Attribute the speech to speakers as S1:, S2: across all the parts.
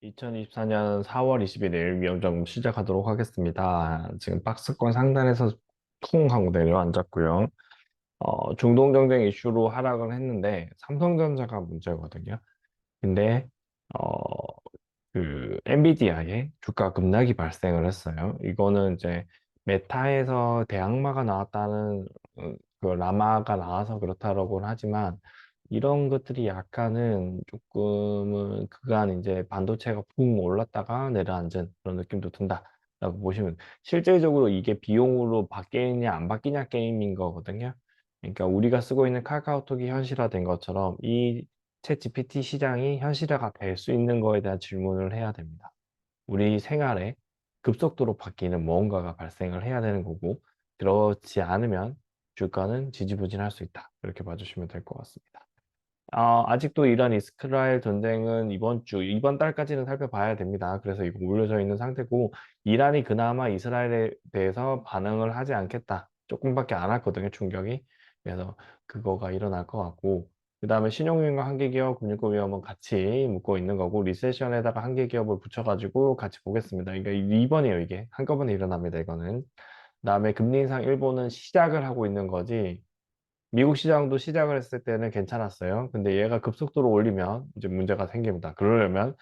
S1: 2024년 4월 21일 위원점 시작하도록 하겠습니다. 지금 박스권 상단에서 쿵 하고 내려앉았고요. 중동 정쟁 이슈로 하락을 했는데 삼성전자가 문제거든요. 근데 어, 엔비디아의 주가 급락이 발생을 했어요. 이거는 이제 메타에서 대항마가 나왔다는 그 라마가 나와서 그렇다라고는 하지만 이런 것들이 약간은 조금은 그간 이제 반도체가 붕 올랐다가 내려앉은 그런 느낌도 든다라고 보시면 실질적으로 이게 비용으로 바뀌느냐 안 바뀌냐 게임인 거거든요. 그러니까 우리가 쓰고 있는 카카오톡이 현실화된 것처럼 이 챗 GPT 시장이 현실화가 될 수 있는 거에 대한 질문을 해야 됩니다. 우리 생활에 급속도로 바뀌는 무언가가 발생을 해야 되는 거고, 그렇지 않으면 주가는 지지부진할 수 있다. 이렇게 봐주시면 될 것 같습니다. 아직도 이란 이스라엘 전쟁은 이번 달까지는 살펴봐야 됩니다. 그래서 이거 올려져 있는 상태고, 이란이 그나마 이스라엘에 대해서 반응을 하지 않겠다. 조금밖에 안 왔거든요, 충격이. 그래서 그거가 일어날 것 같고, 그 다음에 신용위험과 한계기업, 금융권 위험은 같이 묶고 있는 거고, 리세션에다가 한계기업을 붙여가지고 같이 보겠습니다. 이게 2번이에요, 이게. 한꺼번에 일어납니다, 이거는. 그 다음에 금리 인상 일본은 시작을 하고 있는 거지, 미국 시장도 시작을 했을 때는 괜찮았어요. 근데 얘가 급속도로 올리면 이제 문제가 생깁니다. 그러려면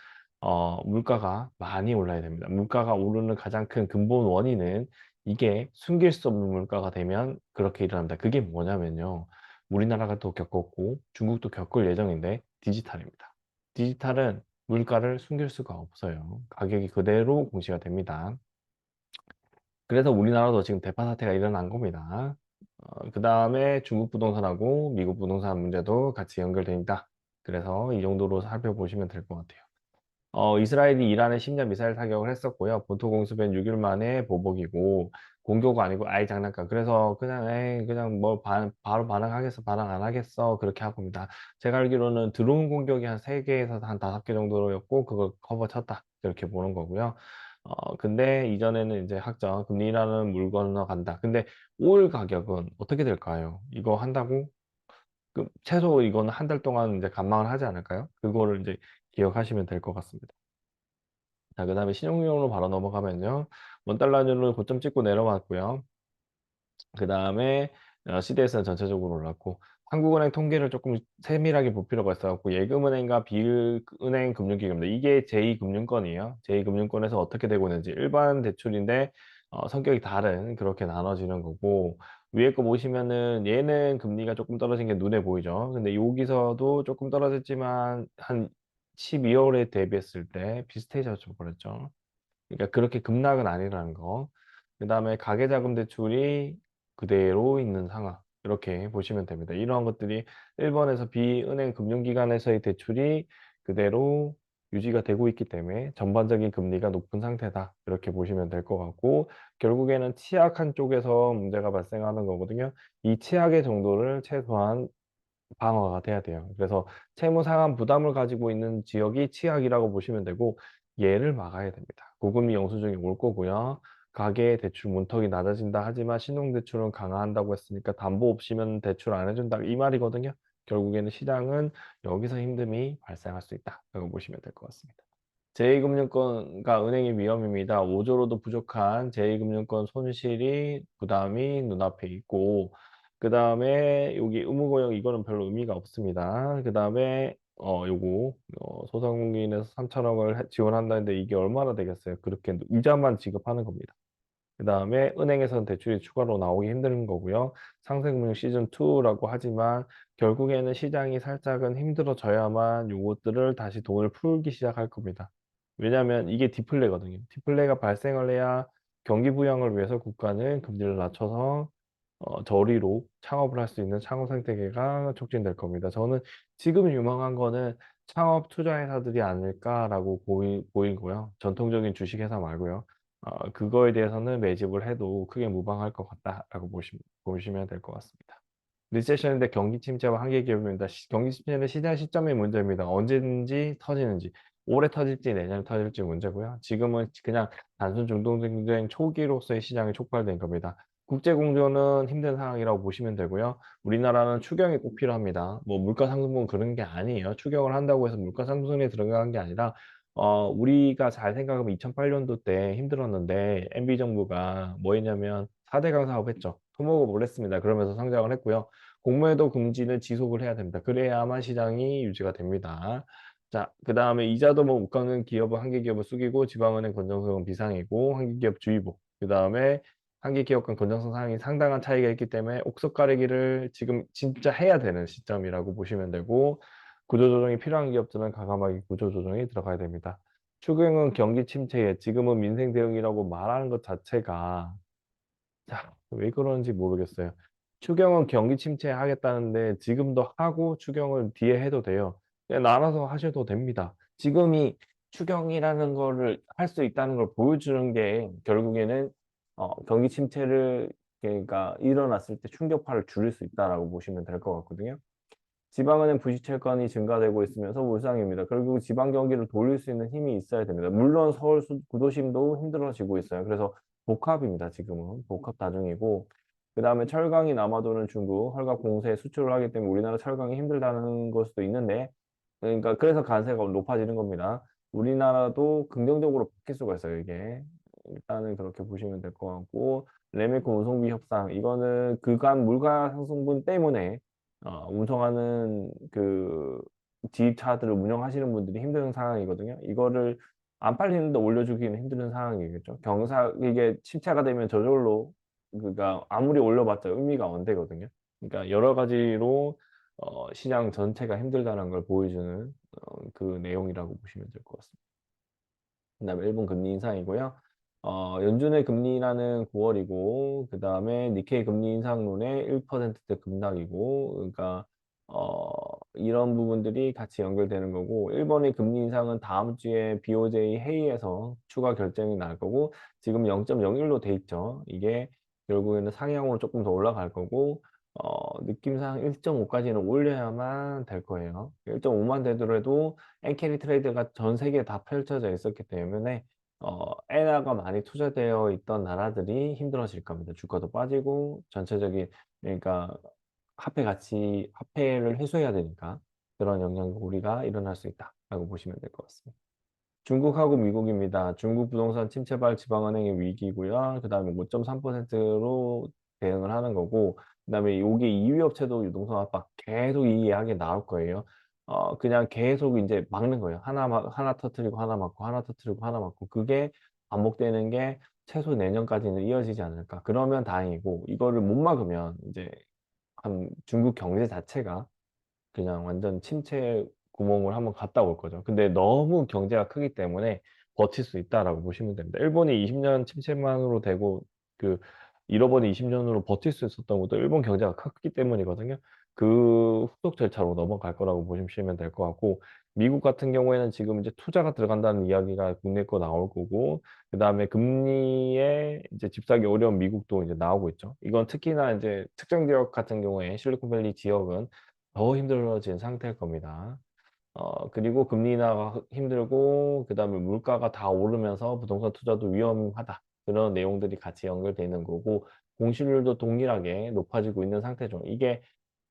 S1: 물가가 많이 올라야 됩니다. 물가가 오르는 가장 큰 근본 원인은 이게 숨길 수 없는 물가가 되면 그렇게 일어납니다. 그게 뭐냐면요. 우리나라가 또 겪었고 중국도 겪을 예정인데 디지털입니다. 디지털은 물가를 숨길 수가 없어요. 가격이 그대로 공시가 됩니다. 그래서 우리나라도 지금 대파 사태가 일어난 겁니다. 그 다음에 중국 부동산하고 미국 부동산 문제도 같이 연결됩니다. 그래서 이 정도로 살펴보시면 될 것 같아요. 이스라엘이 이란에 10년 미사일 타격을 했었고요. 본토 공습은 6일 만에 보복이고, 공교가 아니고 아예 장난감. 그래서 그냥, 그냥 뭐 바로 반응하겠어, 반응 안 하겠어. 그렇게 하고 있니다 제가 알기로는 드론 공격이 한 3개에서 한 5개 정도였고, 그걸 커버 쳤다. 이렇게 보는 거고요. 근데 이전에는 이제 학적, 금리라는 물 건너간다. 근데 오일 가격은 어떻게 될까요? 이거 한다고? 최소 이거는 한 달 동안 이제 관망을 하지 않을까요? 그거를 이제 기억하시면 될 것 같습니다. 자, 그 다음에 신용위험으로 바로 넘어가면요. 원달러율을 고점 찍고 내려왔고요. 그 다음에 CDS는 전체적으로 올랐고, 한국은행 통계를 조금 세밀하게 볼 필요가 있어갖고, 예금은행과 비은행 금융기관입니다. 이게 제2금융권이에요. 제2금융권에서 어떻게 되고 있는지 일반 대출인데 성격이 다른 그렇게 나눠지는 거고, 위에 거 보시면은 얘는 금리가 조금 떨어진 게 눈에 보이죠. 근데 여기서도 조금 떨어졌지만 한 12월에 대비했을 때 비슷해졌죠, 그랬죠. 그러니까 그렇게 급락은 아니라는 거. 그 다음에 가계자금 대출이 그대로 있는 상황. 이렇게 보시면 됩니다. 이러한 것들이 일본에서 비은행 금융기관에서의 대출이 그대로 유지가 되고 있기 때문에 전반적인 금리가 높은 상태다. 이렇게 보시면 될 것 같고, 결국에는 취약한 쪽에서 문제가 발생하는 거거든요. 이 취약의 정도를 최소한 방어가 돼야 돼요. 그래서 채무 상환 부담을 가지고 있는 지역이 취약이라고 보시면 되고 얘를 막아야 됩니다. 고금리 영수증이 올 거고요. 가계 대출 문턱이 낮아진다 하지만 신용대출은 강화한다고 했으니까 담보 없이면 대출 안 해준다 이 말이거든요. 결국에는 시장은 여기서 힘듦이 발생할 수 있다라고 보시면 될 것 같습니다. 제2금융권과 은행의 위험입니다. 5조로도 부족한 제2금융권 손실이 부담이 눈앞에 있고 그 다음에 여기 의무고용 이거는 별로 의미가 없습니다. 그 다음에 요거 소상공인에서 3천억을 지원한다는데 이게 얼마나 되겠어요? 그렇게 이자만 지급하는 겁니다. 그 다음에 은행에서는 대출이 추가로 나오기 힘든 거고요. 상생금융 시즌2라고 하지만 결국에는 시장이 살짝은 힘들어져야만 요것들을 다시 돈을 풀기 시작할 겁니다. 왜냐하면 이게 디플레거든요. 디플레가 발생을 해야 경기 부양을 위해서 국가는 금리를 낮춰서 저리로 창업을 할 수 있는 창업 생태계가 촉진될 겁니다. 저는 지금 유망한 거는 창업 투자회사들이 아닐까라고 보이고요. 전통적인 주식회사 말고요. 그거에 대해서는 매집을 해도 크게 무방할 것 같다라고 보시면 될 것 같습니다. 리세션인데 경기 침체와 한계 기업입니다. 경기 침체는 시장 시점의 문제입니다. 언제든지 터지는지, 올해 터질지 내년에 터질지 문제고요. 지금은 그냥 단순 중동 경쟁 초기로서의 시장이 촉발된 겁니다. 국제 공조는 힘든 상황이라고 보시면 되고요. 우리나라는 추경이 꼭 필요합니다. 뭐 물가 상승분 그런 게 아니에요. 추경을 한다고 해서 물가 상승에 들어간 게 아니라 우리가 잘 생각하면 2008년도 때 힘들었는데 MB 정부가 뭐 했냐면 4대강 사업 했죠. 토목업을 했습니다. 그러면서 성장을 했고요. 공매도 금지는 지속을 해야 됩니다. 그래야만 시장이 유지가 됩니다. 자, 그 다음에 이자도 뭐 못 갚는 기업은 한계기업을 숙이고 지방은행 건전성은 비상이고 한계기업 주의보. 그 다음에 한계기업 간 건전성 상황이 상당한 차이가 있기 때문에 옥석 가리기를 지금 진짜 해야 되는 시점이라고 보시면 되고 구조조정이 필요한 기업들은 과감하게 구조조정이 들어가야 됩니다. 추경은 경기 침체에 지금은 민생 대응이라고 말하는 것 자체가 자, 왜 그런지 모르겠어요. 추경은 경기 침체 하겠다는데 지금도 하고 추경을 뒤에 해도 돼요. 그냥 나눠서 하셔도 됩니다. 지금이 추경이라는 거를 할 수 있다는 걸 보여주는 게 결국에는 경기 침체를 그러니까 일어났을 때 충격파를 줄일 수 있다라고 보시면 될 것 같거든요. 지방은행 부실 채권이 증가되고 있으면서 울상입니다. 결국 지방 경기를 돌릴 수 있는 힘이 있어야 됩니다. 물론 서울 구도심도 힘들어지고 있어요. 그래서 복합입니다. 지금은 복합 다중이고 그 다음에 철강이 남아도는 중국 헐갑 공세에 수출을 하기 때문에 우리나라 철강이 힘들다는 걸 수도 있는데 그러니까 그래서 관세가 높아지는 겁니다. 우리나라도 긍정적으로 바뀔 수가 있어요. 이게 일단은 그렇게 보시면 될 것 같고 레메코 운송비 협상 이거는 그간 물가 상승분 때문에 운송하는 그 지입차들을 운영하시는 분들이 힘든 상황이거든요. 이거를 안 팔리는데 올려주기는 힘든 상황이겠죠. 이게 침체가 되면 저절로 그러니까 아무리 올려봤자 의미가 안 되거든요. 그러니까 여러 가지로 시장 전체가 힘들다는 걸 보여주는 그 내용이라고 보시면 될 것 같습니다. 그다음에 일본 금리 인상이고요. 연준의 금리 인하는 9월이고 그다음에 니케이 금리 인상론의 1%대 급락이고 그러니까 이런 부분들이 같이 연결되는 거고 일본의 금리 인상은 다음 주에 BOJ 회의에서 추가 결정이 날 거고 지금 0.01로 돼 있죠. 이게 결국에는 상향으로 조금 더 올라갈 거고 느낌상 1.5까지는 올려야만 될 거예요. 1.5만 되더라도 엔캐리 트레이드가 전 세계에 다 펼쳐져 있었기 때문에 엔화가 많이 투자되어 있던 나라들이 힘들어질 겁니다. 주가도 빠지고 전체적인 그러니까 화폐를 회수해야 되니까 그런 영향고리가 일어날 수 있다라고 보시면 될 것 같습니다. 중국하고 미국입니다. 중국 부동산 침체발 지방은행의 위기고요. 그다음에 5.3%로 대응을 하는 거고, 그다음에 요게 2위 업체도 유동성 압박 계속 이 이야기 나올 거예요. 그냥 계속 이제 막는 거예요. 하나 터트리고 하나 막고 하나 터트리고 하나 막고 그게 반복되는 게 최소 내년까지는 이어지지 않을까. 그러면 다행이고 이거를 못 막으면 이제 한 중국 경제 자체가 그냥 완전 침체 구멍을 한번 갔다 올 거죠. 근데 너무 경제가 크기 때문에 버틸 수 있다라고 보시면 됩니다. 일본이 20년 침체만으로 되고 그 잃어버린 20년으로 버틸 수 있었던 것도 일본 경제가 컸기 때문이거든요. 그 후속 절차로 넘어갈 거라고 보시면 될 것 같고 미국 같은 경우에는 지금 이제 투자가 들어간다는 이야기가 국내 거 나올 거고 그다음에 금리에 이제 집사기 어려운 미국도 이제 나오고 있죠. 이건 특히나 이제 특정 지역 같은 경우에 실리콘밸리 지역은 더 힘들어진 상태일 겁니다. 그리고 금리 인하가 힘들고, 그 다음에 물가가 다 오르면서 부동산 투자도 위험하다. 그런 내용들이 같이 연결되어 있는 거고, 공실률도 동일하게 높아지고 있는 상태죠. 이게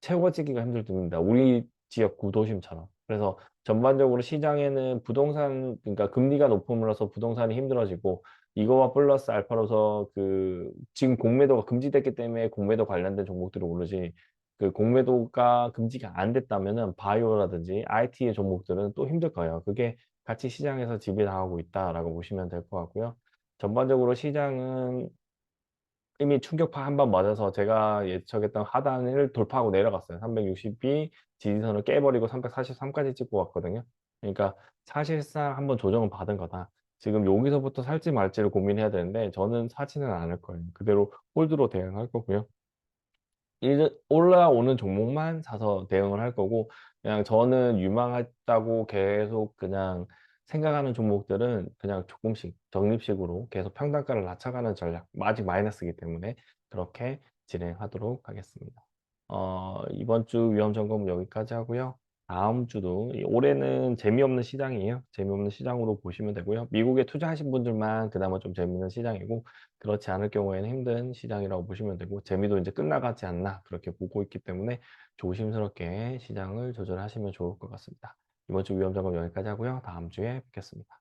S1: 채워지기가 힘들습니다. 우리 지역 구도심처럼. 그래서 전반적으로 시장에는 부동산, 그러니까 금리가 높음으로써 부동산이 힘들어지고, 이거와 플러스 알파로서 지금 공매도가 금지됐기 때문에 공매도 관련된 종목들이 오르지, 그 공매도가 금지가 안 됐다면은 바이오라든지 IT의 종목들은 또 힘들 거예요. 그게 같이 시장에서 지배당하고 있다라고 보시면 될 것 같고요. 전반적으로 시장은 이미 충격파 한 번 맞아서 제가 예측했던 하단을 돌파하고 내려갔어요. 360이 지지선을 깨버리고 343까지 찍고 왔거든요. 그러니까 사실상 한번 조정을 받은 거다. 지금 여기서부터 살지 말지를 고민해야 되는데 저는 사지는 않을 거예요. 그대로 홀드로 대응할 거고요. 올라오는 종목만 사서 대응을 할 거고, 그냥 저는 유망했다고 계속 그냥 생각하는 종목들은 그냥 조금씩 적립식으로 계속 평단가를 낮춰가는 전략, 아직 마이너스이기 때문에 그렇게 진행하도록 하겠습니다. 이번 주 위험 점검은 여기까지 하고요. 다음 주도 올해는 재미없는 시장이에요. 재미없는 시장으로 보시면 되고요. 미국에 투자하신 분들만 그나마 좀 재미있는 시장이고 그렇지 않을 경우에는 힘든 시장이라고 보시면 되고 재미도 이제 끝나가지 않나 그렇게 보고 있기 때문에 조심스럽게 시장을 조절하시면 좋을 것 같습니다. 이번 주 위험 점검 여기까지 하고요. 다음 주에 뵙겠습니다.